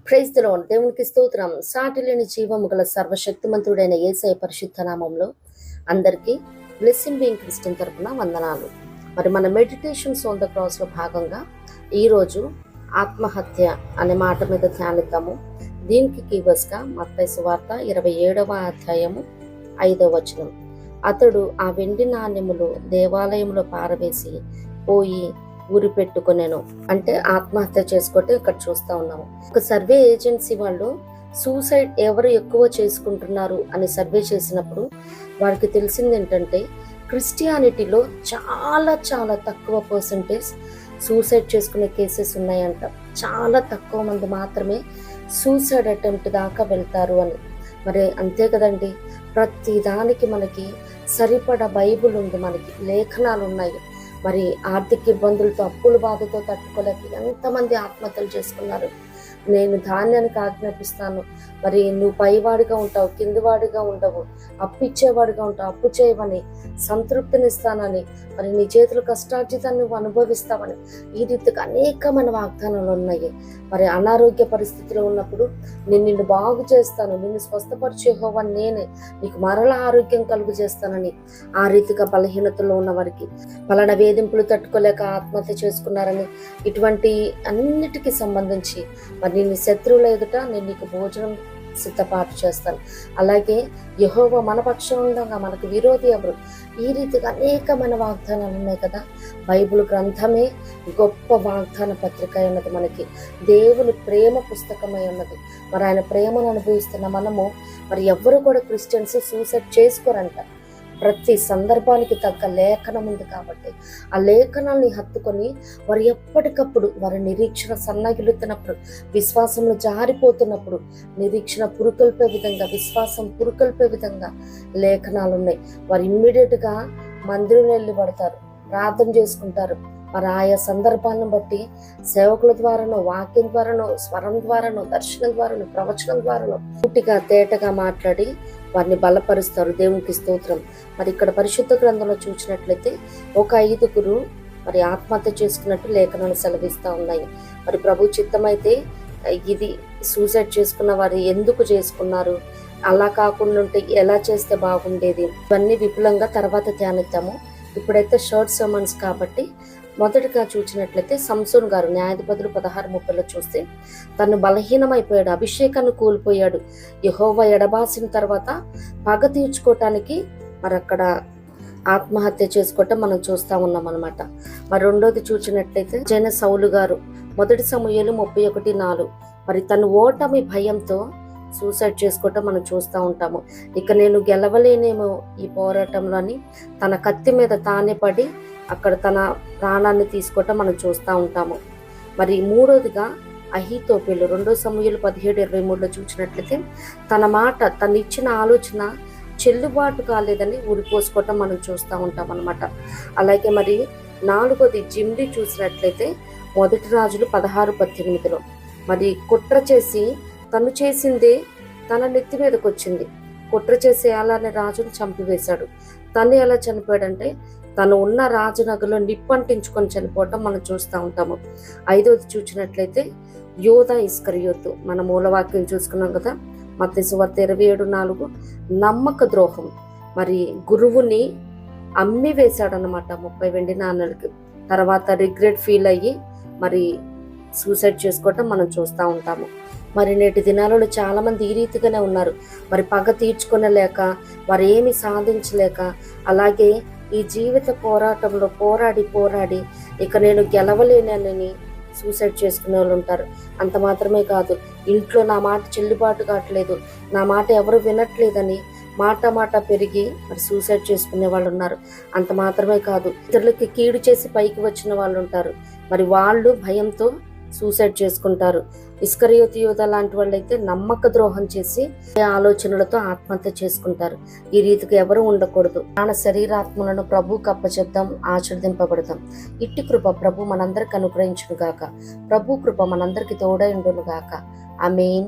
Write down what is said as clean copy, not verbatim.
Praise the lord. దేవునికి స్తోత్రం. సాటి లేని జీవము గల సర్వశక్తిమంతుడైన యేసయ్య పరిశుద్ధ నామంలో అందరికీ బ్లెస్సింగ్ బీయింగ్ క్రిస్టియన్ తరపున వందనాలు. మరి మన మెడిటేషన్స్ ఆన్ ద క్రాస్ లో భాగంగా ఈరోజు ఆత్మహత్య అనే మాట మీద ధ్యానిద్దాము. దీనికి కీవర్స్గా మత్తయి సువార్త 27వ అధ్యాయము 5వ వచనం. అతడు ఆ వెండి నాణ్యములు దేవాలయంలో పారవేసి పోయి ఊరి పెట్టుకునేను. అంటే ఆత్మహత్య చేసుకోవటం ఇక్కడ చూస్తా ఉన్నాము. ఒక సర్వే ఏజెన్సీ వాళ్ళు సూసైడ్ ఎవరు ఎక్కువ చేసుకుంటున్నారు అని సర్వే చేసినప్పుడు వారికి తెలిసింది ఏంటంటే క్రిస్టియానిటీలో చాలా చాలా తక్కువ పర్సంటేజ్ సూసైడ్ చేసుకునే కేసెస్ ఉన్నాయంట. చాలా తక్కువ మంది మాత్రమే సూసైడ్ అటెంప్ట్ దాకా వెళ్తారు అని. మరి అంతే కదండి, ప్రతి దానికి మనకి సరిపడా బైబుల్ ఉంది, మనకి లేఖనాలు ఉన్నాయి. మరి ఆర్థిక ఇబ్బందులతో అప్పుల బాధతో తట్టుకోలేక ఎంతమంది ఆత్మహత్యలు చేసుకున్నారు. నేను ధాన్యానికి ఆజ్ఞాపిస్తాను, మరి నువ్వు పైవాడిగా ఉంటావు, కిందివాడిగా ఉండవు, అప్పు ఇచ్చేవాడిగా ఉంటావు, అప్పు చేయవని, సంతృప్తినిస్తానని, మరి నీ చేతులు కష్టార్జితాన్ని నువ్వు అనుభవిస్తావని, ఈ రీతిగా అనేకమైన వాగ్దానాలు ఉన్నాయి. మరి అనారోగ్య పరిస్థితిలో ఉన్నప్పుడు నిన్ను బాగు చేస్తాను, నిన్ను స్వస్థపరిచే యెహోవా నేనే, నీకు మరలా ఆరోగ్యం కలుగు చేస్తానని, ఆ రీతిగా బలహీనతలో ఉన్న వారికి పలానా వేధింపులు తట్టుకోలేక ఆత్మహత్య చేసుకున్నారని, ఇటువంటి అన్నిటికీ సంబంధించి మరి నీ శత్రువుల ఎదుట నేను నీకు భోజనం సిద్ధపాటు చేస్తాను. అలాగే యెహోవా మన పక్షం ఉండగా మనకు విరోధి ఎవరు? ఈ రీతిగా అనేకమైన వాగ్దానాలు ఉన్నాయి కదా. బైబిల్ గ్రంథమే గొప్ప వాగ్దాన పత్రిక అయి ఉన్నది, మనకి దేవుని ప్రేమ పుస్తకమై ఉన్నది. మరి ఆయన ప్రేమను అనుభవిస్తున్న మనము మరి ఎవరు కూడా క్రిస్టియన్స్ సూసైడ్ చేసుకోరంట. ప్రతి సందర్భానికి తగ్గ లేఖనం ఉంది కాబట్టి ఆ లేఖనాల్ని హత్తుకొని వారు ఎప్పటికప్పుడు వారి నిరీక్షణ సన్నగిలుతున్నప్పుడు, విశ్వాసంలో జారిపోతున్నప్పుడు నిరీక్షణ పురుకొల్పే విధంగా, విశ్వాసం పురుకొల్పే విధంగా లేఖనాలు ఉన్నాయి. వారు ఇమ్మీడియట్గా మందిరంలో వెళ్ళి పడతారు, ప్రార్థన చేసుకుంటారు. మరి ఆయా సందర్భాలను బట్టి సేవకుల ద్వారానో, వాక్యం ద్వారానో, స్వరం ద్వారానో, దర్శనం ద్వారానో, ప్రవచనం ద్వారానో పూర్తిగా తేటగా మాట్లాడి వారిని బలపరుస్తారు. దేవునికి స్తోత్రం. మరి ఇక్కడ పరిశుద్ధ గ్రంథంలో చూసినట్లయితే ఒక 5గురు మరి ఆత్మహత్య చేసుకున్నట్టు లేఖనాలు సెలవిస్తూ ఉన్నాయి. మరి ప్రభు చిత్తమైతే ఇది సూసైడ్ చేసుకున్న వారు ఎందుకు చేసుకున్నారు, అలా కాకుండా ఉంటే ఎలా చేస్తే బాగుండేది, ఇవన్నీ విపులంగా తర్వాత ధ్యానిద్దాము. ఇప్పుడైతే షార్ట్ సర్మన్స్ కాబట్టి మొదటిగా చూసినట్లయితే సంసోన్ గారు న్యాయాధిపతులు 16:30లో చూస్తే తను బలహీనమైపోయాడు, అభిషేకాన్ని కోల్పోయాడు. యెహోవా ఎడబాసిన తర్వాత పగ తీర్చుకోవటానికి మరి అక్కడ ఆత్మహత్య చేసుకోవటం మనం చూస్తూ ఉన్నాం అనమాట. మరి రెండోది చూసినట్లయితే జైన సౌలు గారు 1 సమూయేలు 31:4 మరి తను ఓటమి భయంతో సూసైడ్ చేసుకోవటం మనం చూస్తూ ఉంటాము. ఇక నేను గెలవలేనేమో ఈ పోరాటంలో అని తన కత్తి మీద తానే పడి అక్కడ తన ప్రాణాన్ని తీసుకోవటం మనం చూస్తూ ఉంటాము. మరి మూడోదిగా అహీతోపెలు 2 సమూయేలు 17:23లో చూసినట్లయితే తన మాట, తను ఇచ్చిన ఆలోచన చెల్లుబాటు కాలేదని ఊరిపోసుకోవటం మనం చూస్తూ ఉంటాం అనమాట. అలాగే మరి నాలుగోది జిమ్డి చూసినట్లయితే 1 రాజులు 16:18లో మరి కుట్ర చేసి తను చేసిందే తన నెత్తి మీదకి వచ్చింది. కుట్ర చేసి అలానే రాజును చంపివేశాడు. తను ఎలా చనిపోయాడంటే తను ఉన్న రాజనగలో నిప్పంటించుకొని చనిపోవటం మనం చూస్తూ ఉంటాము. 5వది చూసినట్లయితే యోధా ఇస్కరియోతు, మన మూలవాక్యం చూసుకున్నాం కదా, మత్తయి సువార్త 27:4 నమ్మక ద్రోహం. మరి గురువుని అమ్మి వేశాడనమాట 30 వెండి నాణాలకి. తర్వాత రిగ్రెట్ ఫీల్ అయ్యి మరి సూసైడ్ చేసుకోవటం మనం చూస్తూ ఉంటాము. మరి నేటి దినాలలో చాలా మంది ఈ రీతిగానే ఉన్నారు. మరి పగ తీర్చుకొనలేక, వారు ఏమి సాధించలేక, అలాగే ఈ జీవిత పోరాటంలో పోరాడి ఇక నేను గెలవలేనని సూసైడ్ చేసుకునే వాళ్ళు ఉంటారు. అంత మాత్రమే కాదు, ఇంట్లో నా మాట చెల్లుబాటు కావట్లేదు, నా మాట ఎవరు వినట్లేదని మాట పెరిగి మరి సూసైడ్ చేసుకునే వాళ్ళు ఉన్నారు. అంత మాత్రమే కాదు, ఇతరులకి కీడు చేసి పైకి వచ్చిన వాళ్ళు ఉంటారు. మరి వాళ్ళు భయంతో సూసైడ్ చేసుకుంటారు. ఇస్కరియోతు యోధ లాంటి వాళ్ళు అయితే నమ్మక ద్రోహం చేసి ఆలోచనలతో ఆత్మహత్య చేసుకుంటారు. ఈ రీతిగా ఎవరు ఉండకూడదు. ప్రాణ శరీరాత్మలను ప్రభువుకు అప్పచెప్దాం, ఆచరింపబడదాం. ఇట్టి కృప ప్రభు మనందరికి అనుగ్రహించును గాక. ప్రభు కృప మనందరికి తోడై ఉండును గాక. ఆమేన్.